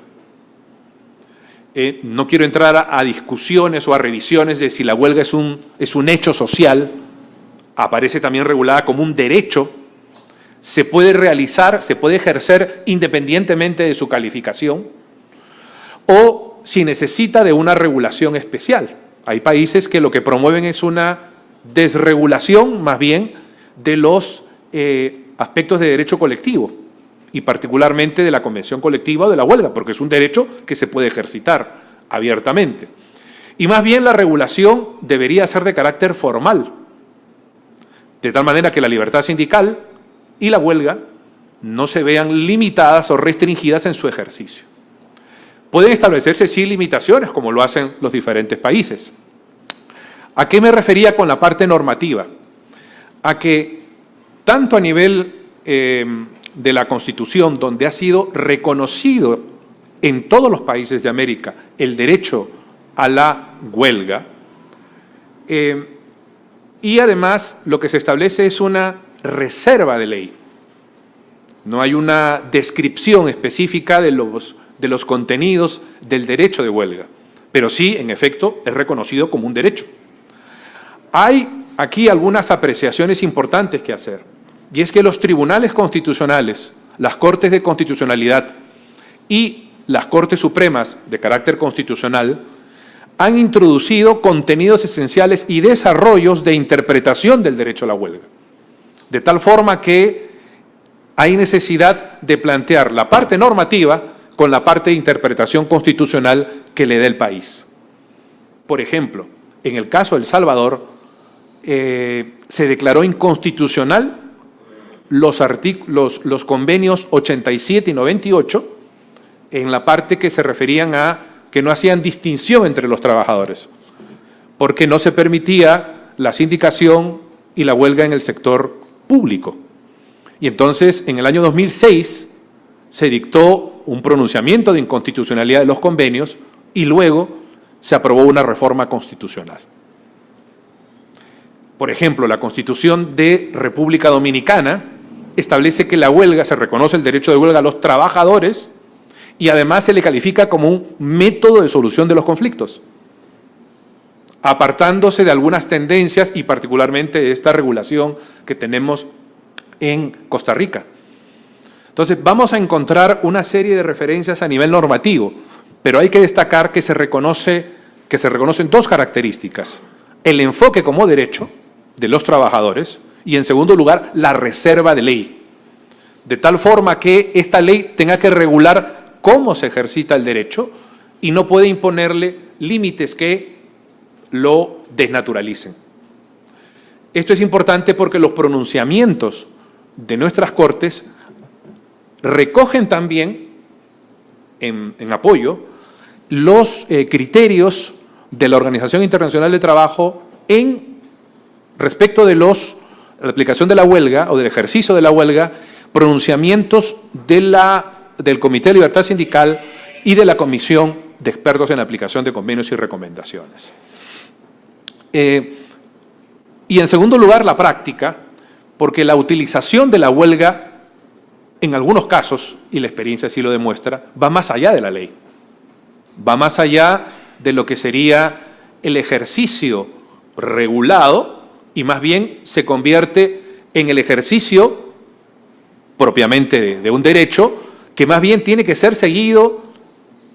No quiero entrar a discusiones o a revisiones de si la huelga es un hecho social, aparece también regulada como un derecho, se puede realizar, se puede ejercer independientemente de su calificación, o si necesita de una regulación especial. Hay países que lo que promueven es una desregulación, más bien, de los aspectos de derecho colectivo, y particularmente de la convención colectiva o de la huelga, porque es un derecho que se puede ejercitar abiertamente. Y más bien la regulación debería ser de carácter formal, de tal manera que la libertad sindical y la huelga no se vean limitadas o restringidas en su ejercicio. Pueden establecerse sí limitaciones, como lo hacen los diferentes países. ¿A qué me refería con la parte normativa? A que tanto a nivel de la Constitución, donde ha sido reconocido en todos los países de América el derecho a la huelga, y además lo que se establece es una reserva de ley. No hay una descripción específica de los contenidos del derecho de huelga, pero sí, en efecto, es reconocido como un derecho. Hay aquí algunas apreciaciones importantes que hacer, y es que los tribunales constitucionales, las Cortes de Constitucionalidad y las Cortes Supremas de carácter constitucional han introducido contenidos esenciales y desarrollos de interpretación del derecho a la huelga, de tal forma que hay necesidad de plantear la parte normativa con la parte de interpretación constitucional que le dé el país. Por ejemplo, en el caso de El Salvador, se declaró inconstitucional los convenios 87 y 98 en la parte que se referían a que no hacían distinción entre los trabajadores, porque no se permitía la sindicación y la huelga en el sector público. Y entonces, en el año 2006, se dictó un pronunciamiento de inconstitucionalidad de los convenios y luego se aprobó una reforma constitucional. Por ejemplo, la Constitución de República Dominicana establece que la huelga, se reconoce el derecho de huelga a los trabajadores y además se le califica como un método de solución de los conflictos, apartándose de algunas tendencias y particularmente de esta regulación que tenemos en Costa Rica. Entonces, vamos a encontrar una serie de referencias a nivel normativo, pero hay que destacar que se reconocen dos características: el enfoque como derecho de los trabajadores y, en segundo lugar, la reserva de ley, de tal forma que esta ley tenga que regular cómo se ejercita el derecho y no puede imponerle límites que lo desnaturalicen. Esto es importante porque los pronunciamientos de nuestras Cortes recogen también, en apoyo, los criterios de la Organización Internacional de Trabajo respecto de la aplicación de la huelga o del ejercicio de la huelga, pronunciamientos del Comité de Libertad Sindical y de la Comisión de Expertos en Aplicación de Convenios y Recomendaciones. Y en segundo lugar, la práctica, porque la utilización de la huelga, en algunos casos, y la experiencia así lo demuestra, va más allá de la ley, va más allá de lo que sería el ejercicio regulado y más bien se convierte en el ejercicio propiamente de un derecho que más bien tiene que ser seguido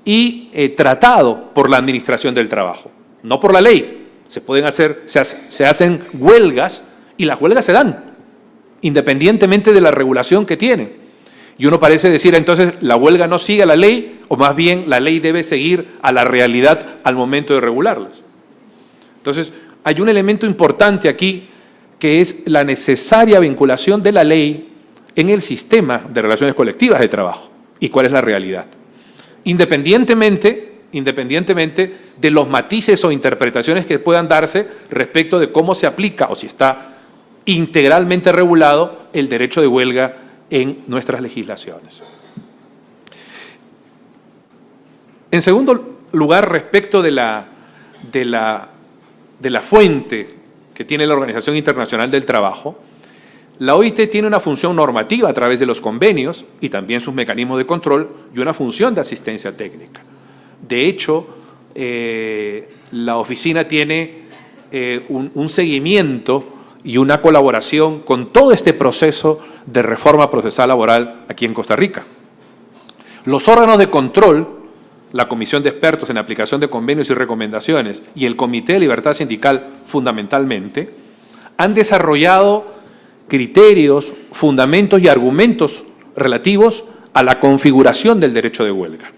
y tratado por la Administración del Trabajo, no por la ley. Se hacen huelgas y las huelgas se dan, independientemente de la regulación que tienen. Y uno parece decir, entonces, la huelga no sigue a la ley, o más bien la ley debe seguir a la realidad al momento de regularlas. Entonces, hay un elemento importante aquí, que es la necesaria vinculación de la ley en el sistema de relaciones colectivas de trabajo y cuál es la realidad. Independientemente de los matices o interpretaciones que puedan darse respecto de cómo se aplica o si está integralmente regulado el derecho de huelga en nuestras legislaciones. En segundo lugar, respecto de la fuente que tiene la Organización Internacional del Trabajo, la OIT tiene una función normativa a través de los convenios y también sus mecanismos de control y una función de asistencia técnica. De hecho, la oficina tiene un seguimiento y una colaboración con todo este proceso de reforma procesal laboral aquí en Costa Rica. Los órganos de control, la Comisión de Expertos en Aplicación de Convenios y Recomendaciones y el Comité de Libertad Sindical, fundamentalmente, han desarrollado criterios, fundamentos y argumentos relativos a la configuración del derecho de huelga.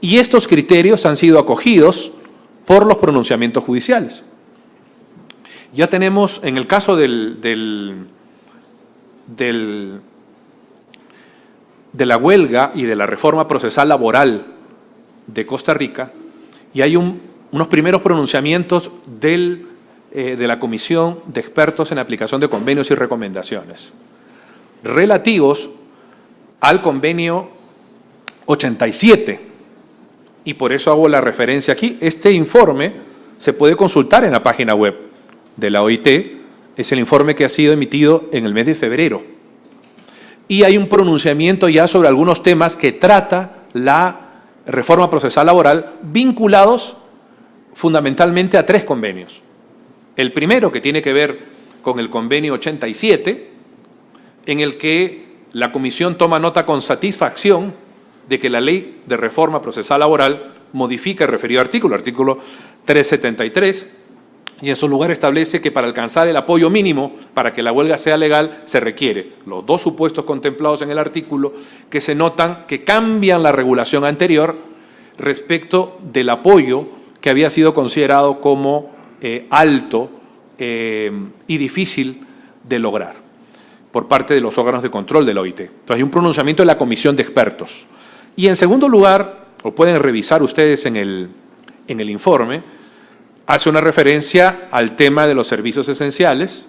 Y estos criterios han sido acogidos por los pronunciamientos judiciales. Ya tenemos, en el caso de la huelga y de la reforma procesal laboral de Costa Rica, y hay unos primeros pronunciamientos de la Comisión de Expertos en Aplicación de Convenios y Recomendaciones, relativos al convenio 87, y por eso hago la referencia aquí. Este informe se puede consultar en la página web de la OIT, es el informe que ha sido emitido en el mes de febrero. y hay un pronunciamiento ya sobre algunos temas que trata la reforma procesal laboral vinculados fundamentalmente a 3 convenios. El primero, que tiene que ver con el convenio 87, en el que la Comisión toma nota con satisfacción de que la Ley de Reforma Procesal Laboral modifica el referido artículo 373, y en su lugar establece que para alcanzar el apoyo mínimo para que la huelga sea legal se requiere los 2 supuestos contemplados en el artículo, que se notan que cambian la regulación anterior respecto del apoyo que había sido considerado como alto y difícil de lograr por parte de los órganos de control de la OIT. Entonces hay un pronunciamiento de la comisión de expertos. Y en segundo lugar, lo pueden revisar ustedes en el informe, hace una referencia al tema de los servicios esenciales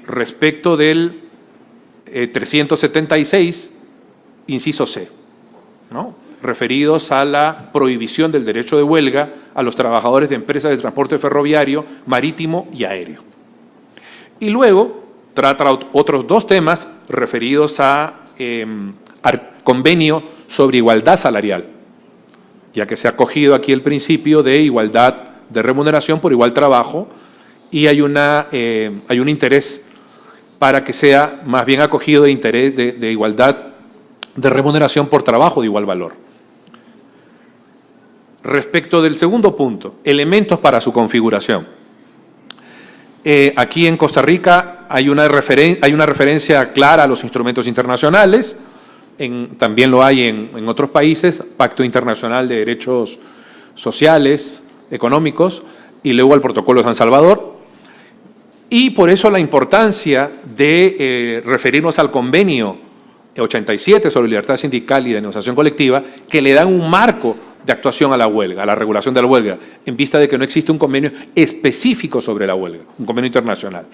respecto del 376, inciso C, ¿no?, referidos a la prohibición del derecho de huelga a los trabajadores de empresas de transporte ferroviario, marítimo y aéreo. Y luego trata otros 2 temas referidos a convenio sobre igualdad salarial, ya que se ha acogido aquí el principio de igualdad de remuneración por igual trabajo, y hay un interés para que sea más bien acogido de interés de igualdad de remuneración por trabajo de igual valor. Respecto del segundo punto, elementos para su configuración. Aquí en Costa Rica hay una referencia clara a los instrumentos internacionales, también lo hay en otros países, Pacto Internacional de Derechos Sociales, Económicos, y luego al Protocolo de San Salvador. Y por eso la importancia de referirnos al convenio 87 sobre libertad sindical y de negociación colectiva, que le dan un marco de actuación a la huelga, a la regulación de la huelga, en vista de que no existe un convenio específico sobre la huelga, un convenio internacional.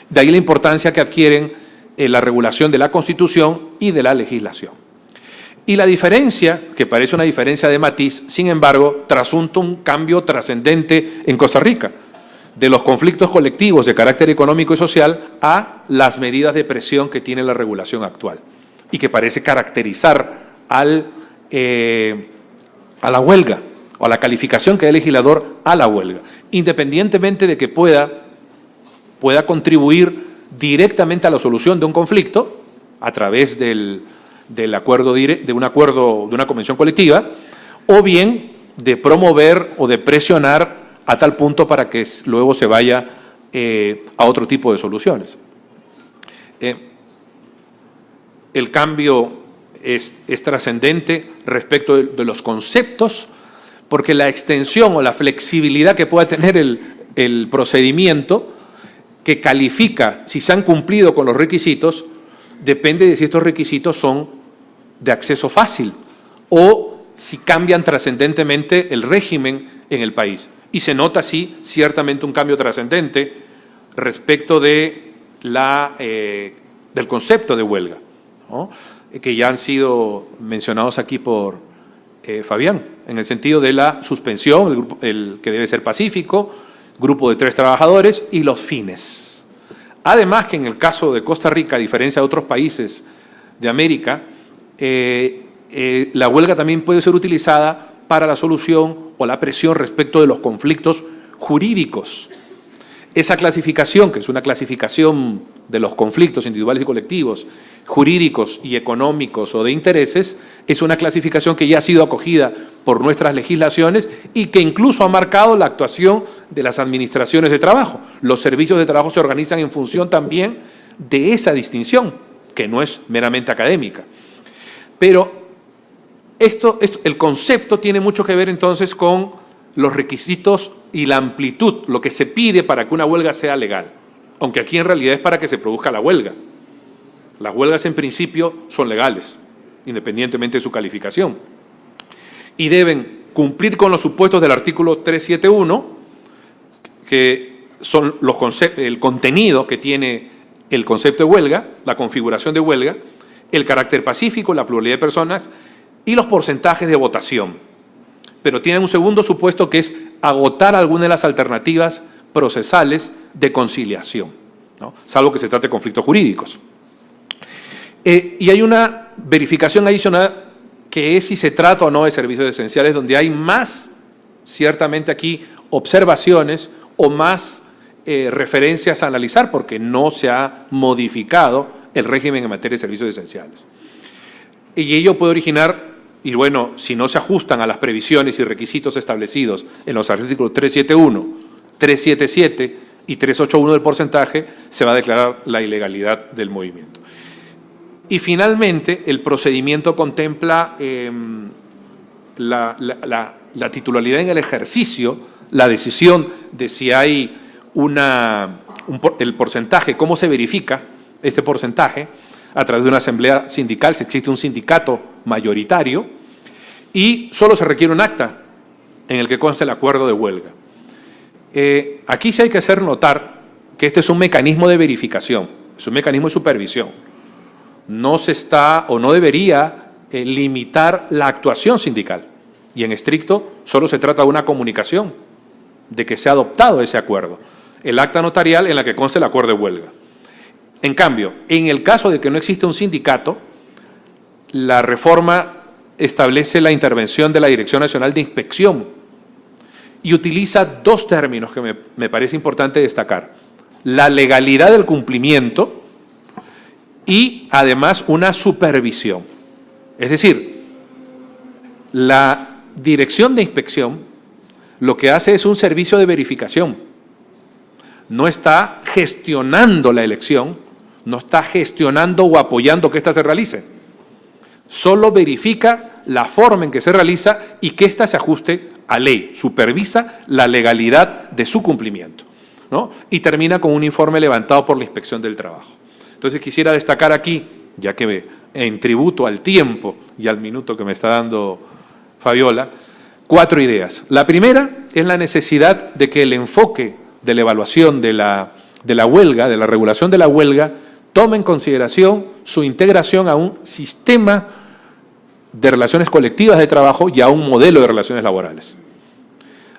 De ahí la importancia que adquieren la regulación de la Constitución y de la legislación. Y la diferencia, que parece una diferencia de matiz, sin embargo, trasunta un cambio trascendente en Costa Rica, de los conflictos colectivos de carácter económico y social a las medidas de presión que tiene la regulación actual y que parece caracterizar a la huelga o a la calificación que da el legislador a la huelga, independientemente de que pueda contribuir directamente a la solución de un conflicto a través de una convención colectiva, o bien de promover o de presionar a tal punto para que luego se vaya a otro tipo de soluciones. El cambio es trascendente respecto de los conceptos, porque la extensión o la flexibilidad que pueda tener el procedimiento que califica si se han cumplido con los requisitos, depende de si estos requisitos son de acceso fácil o si cambian trascendentemente el régimen en el país. Y se nota así ciertamente un cambio trascendente respecto del concepto de huelga, ¿no?, que ya han sido mencionados aquí por Fabián, en el sentido de la suspensión, el que debe ser pacífico, grupo de 3 trabajadores y los fines. Además que en el caso de Costa Rica, a diferencia de otros países de América, la huelga también puede ser utilizada para la solución o la presión respecto de los conflictos jurídicos. Esa clasificación, que es una clasificación de los conflictos individuales y colectivos, jurídicos y económicos o de intereses, es una clasificación que ya ha sido acogida por nuestras legislaciones y que incluso ha marcado la actuación de las administraciones de trabajo. Los servicios de trabajo se organizan en función también de esa distinción, que no es meramente académica. Pero el concepto tiene mucho que ver entonces con los requisitos y la amplitud, lo que se pide para que una huelga sea legal, aunque aquí en realidad es para que se produzca la huelga. Las huelgas en principio son legales, independientemente de su calificación, y deben cumplir con los supuestos del artículo 371, que son el contenido que tiene el concepto de huelga, la configuración de huelga, el carácter pacífico, la pluralidad de personas y los porcentajes de votación. Pero tienen un segundo supuesto, que es agotar alguna de las alternativas procesales de conciliación, ¿no?, salvo que se trate de conflictos jurídicos. Y hay una verificación adicional que es si se trata o no de servicios esenciales, donde hay más, ciertamente aquí, observaciones o más referencias a analizar, porque no se ha modificado el régimen en materia de servicios esenciales. Y ello puede originar, y bueno, si no se ajustan a las previsiones y requisitos establecidos en los artículos 371, 377 y 381 del porcentaje, se va a declarar la ilegalidad del movimiento. Y finalmente, el procedimiento contempla la titularidad en el ejercicio, la decisión de si hay el porcentaje, cómo se verifica este porcentaje, a través de una asamblea sindical, si existe un sindicato mayoritario, y solo se requiere un acta en el que conste el acuerdo de huelga. Aquí sí hay que hacer notar que este es un mecanismo de verificación, es un mecanismo de supervisión. No se está o no debería limitar la actuación sindical, y en estricto solo se trata de una comunicación de que se ha adoptado ese acuerdo, el acta notarial en la que conste el acuerdo de huelga. En cambio, en el caso de que no exista un sindicato, la reforma establece la intervención de la Dirección Nacional de Inspección y utiliza dos términos que me parece importante destacar: la legalidad del cumplimiento y además una supervisión. Es decir, la Dirección de Inspección lo que hace es un servicio de verificación. No está gestionando la elección, no está gestionando o apoyando que ésta se realice. Solo verifica la forma en que se realiza y que ésta se ajuste a ley, supervisa la legalidad de su cumplimiento, ¿no? Y termina con un informe levantado por la Inspección del Trabajo. Entonces quisiera destacar aquí, ya que en tributo al tiempo y al minuto que me está dando Fabiola, 4 ideas. La primera es la necesidad de que el enfoque de la evaluación de la huelga, de la regulación de la huelga, tome en consideración su integración a un sistema de relaciones colectivas de trabajo y a un modelo de relaciones laborales.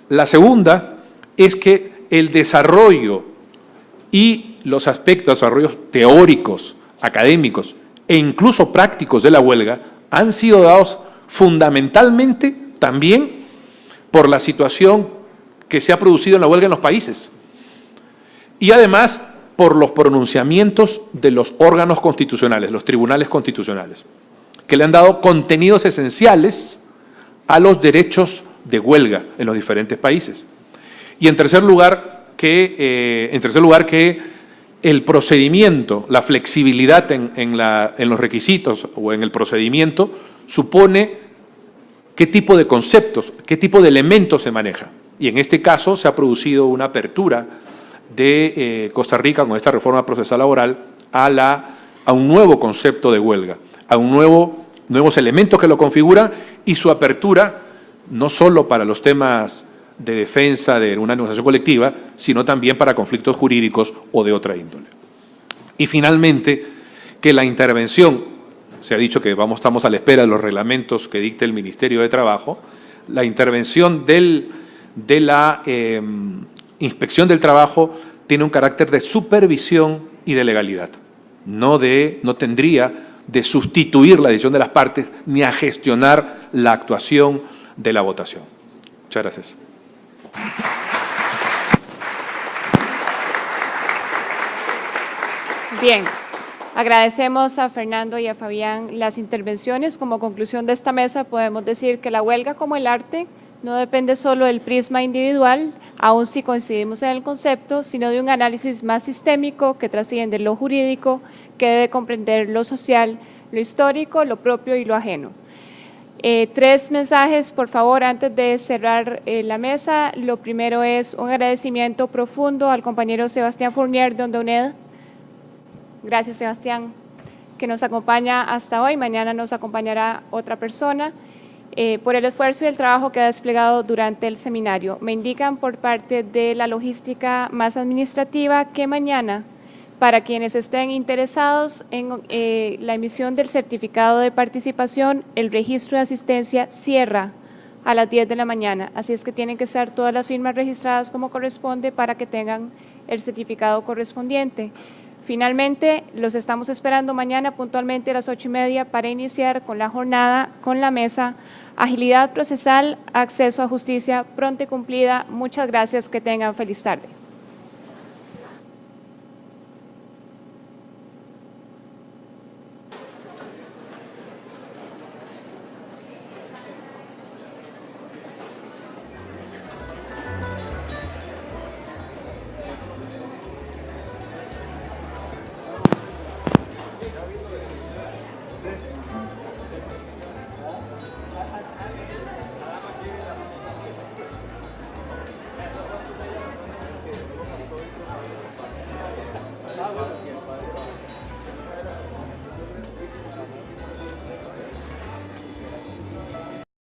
La segunda es que el desarrollo y los aspectos, desarrollos teóricos, académicos e incluso prácticos de la huelga han sido dados fundamentalmente también por la situación que se ha producido en la huelga en los países y además por los pronunciamientos de los órganos constitucionales, los tribunales constitucionales, que le han dado contenidos esenciales a los derechos de huelga en los diferentes países. Y en tercer lugar, que el procedimiento, la flexibilidad en los requisitos o en el procedimiento supone qué tipo de conceptos, qué tipo de elementos se maneja. Y en este caso se ha producido una apertura de Costa Rica con esta reforma procesal laboral a un nuevo concepto de huelga, a nuevos elementos que lo configuran y su apertura no solo para los temas de defensa de una negociación colectiva, sino también para conflictos jurídicos o de otra índole. Y finalmente, que la intervención, se ha dicho que estamos a la espera de los reglamentos que dicte el Ministerio de Trabajo, la intervención de la Inspección del Trabajo tiene un carácter de supervisión y de legalidad. No tendría de sustituir la decisión de las partes ni a gestionar la actuación de la votación. Muchas gracias. Bien, agradecemos a Fernando y a Fabián las intervenciones. Como conclusión de esta mesa podemos decir que la huelga, como el arte, no depende solo del prisma individual, aun si coincidimos en el concepto, sino de un análisis más sistémico que trasciende lo jurídico, que debe comprender lo social, lo histórico, lo propio y lo ajeno. 3 mensajes, por favor, antes de cerrar la mesa. Lo primero es un agradecimiento profundo al compañero Sebastián Fournier de Onda UNED. Gracias, Sebastián, que nos acompaña hasta hoy. Mañana nos acompañará otra persona. Por el esfuerzo y el trabajo que ha desplegado durante el seminario. Me indican por parte de la logística más administrativa que mañana, para quienes estén interesados en la emisión del certificado de participación, el registro de asistencia cierra a las 10 de la mañana. Así es que tienen que estar todas las firmas registradas como corresponde para que tengan el certificado correspondiente. Finalmente, los estamos esperando mañana puntualmente a las 8:30 para iniciar con la jornada, con la mesa Agilidad Procesal, Acceso a Justicia Pronta y Cumplida. Muchas gracias, que tengan feliz tarde.